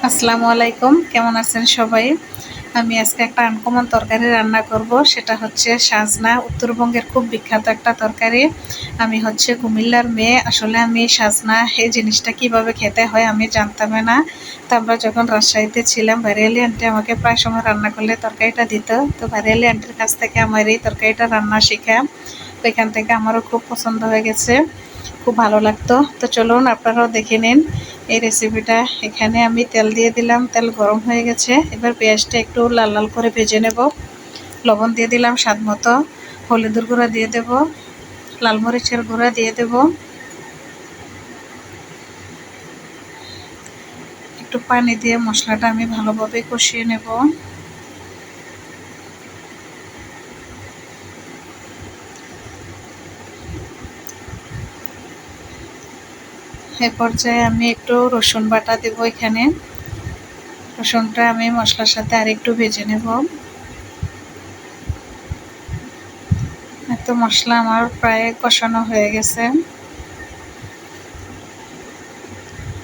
আসসালামু আলাইকুম, কেমন আছেন সবাই? আমি আজকে একটা আনকমন তরকারি রান্না করব, সেটা হচ্ছে সাজনা। উত্তরবঙ্গের খুব বিখ্যাত একটা তরকারি। আমি হচ্ছে কুমিল্লার মেয়ে, আসলে আমি সাজনা এই জিনিসটা কিভাবে খেতে হয় আমি জানতামই না। তো আমরা যখন রাজশাহীতে ছিলাম, ভারিয়ালি আন্টি আমাকে প্রায় সময় রান্না করলে তরকারিটা দিত। তো ভারিয়ালি আন্টির কাছ থেকে আমার এই তরকারিটা রান্না শেখা। তো এখান থেকে আমারও খুব পছন্দ হয়ে গেছে, খুব ভালো লাগতো। তো চলুন আপনারাও দেখে নিন এই রেসিপিটা। এখানে আমি তেল দিয়ে দিলাম, তেল গরম হয়ে গেছে। এবার পেঁয়াজটা একটু লাল লাল করে ভেজে নেব। লবণ দিয়ে দিলাম স্বাদ মতো, হলুদের গুঁড়া দিয়ে দেব, লাল মরিচের গুঁড়া দিয়ে দেব, একটু পানি দিয়ে মশলাটা আমি ভালোভাবে কষিয়ে নেব। এ পর্যায়ে আমি একটু রসুন বাটা দেব। এখানে রসুনটা আমি মশলার সাথে আর একটু ভেজে নেব। তো মশলা আমার প্রায় কষানো হয়ে গেছে।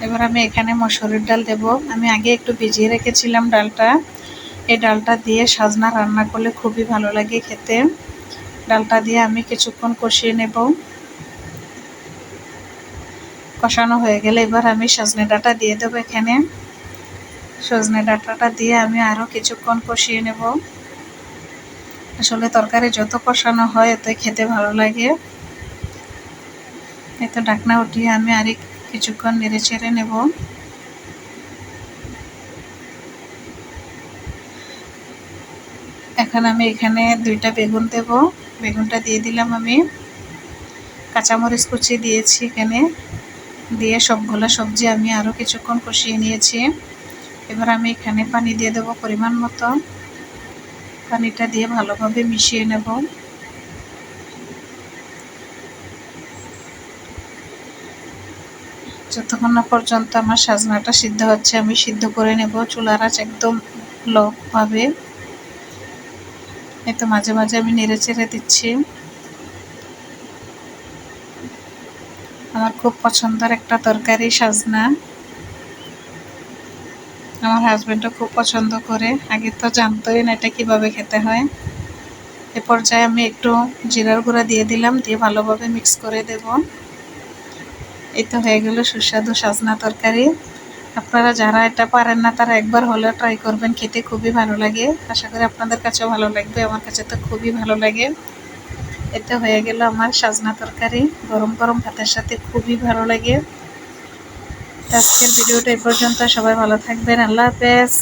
এবার আমি এখানে মসুরির ডাল দেব। আমি আগে একটু ভিজিয়ে রেখেছিলাম ডালটা। এই ডালটা দিয়ে সাজনা রান্না করলে খুবই ভালো লাগে খেতে। ডালটা দিয়ে আমি কিছুক্ষণ কষিয়ে নেব। কষানো হয়ে গেলে এবার আমি সজনে ডাঁটা দিয়ে দেবো। এখানে সজনে ডাঁটাটা দিয়ে আমি আরও কিছুক্ষণ কষিয়ে নেব। আসলে তরকারি যত কষানো হয় এতই খেতে ভালো লাগে। এতে ঢাকনা উঠিয়ে আমি আরেক কিছুক্ষণ নেড়ে চেড়ে নেব। এখন আমি এখানে 2টা বেগুন দেব। বেগুনটা দিয়ে দিলাম আমি। কাঁচামরিচ কুচি দিয়েছি এখানে, দিয়ে সবগুলো সবজি আমি আরও কিছুক্ষণ কষিয়ে নিয়েছি। এবার আমি এখানে পানি দিয়ে দেবো পরিমাণ মতো। পানিটা দিয়ে ভালোভাবে মিশিয়ে নেব। যতক্ষণ না পর্যন্ত আমার সাজনাটা সিদ্ধ হচ্ছে আমি সিদ্ধ করে নেব। চুলার আঁচ একদম লো ভাবে। এই তো মাঝে মাঝে আমি নেড়ে চেড়ে দিচ্ছি। আমার খুব পছন্দের একটা তরকারি সাজনা। আমার হাজব্যান্ডও খুব পছন্দ করে, আগে তো জানতোই না এটা কীভাবে খেতে হয়। এ পর্যায়ে আমি একটু জিরার গুঁড়া দিয়ে দিলাম, দিয়ে ভালোভাবে মিক্স করে দেব। এই তো হয়ে গেল সুস্বাদু সাজনা তরকারি। আপনারা যারা এটা পারেন না তারা একবার হলেও ট্রাই করবেন, খেতে খুবই ভালো লাগে। আশা করি আপনাদের কাছেও ভালো লাগবে, আমার কাছে তো খুবই ভালো লাগে। এটা হয়ে গেল আমার সাজনা তরকারি, গরম গরম ভাতের সাথে খুবই ভালো লাগে। আজকের ভিডিওটা এই পর্যন্ত, সবাই ভালো থাকবেন, আল্লাহ হাফেজ।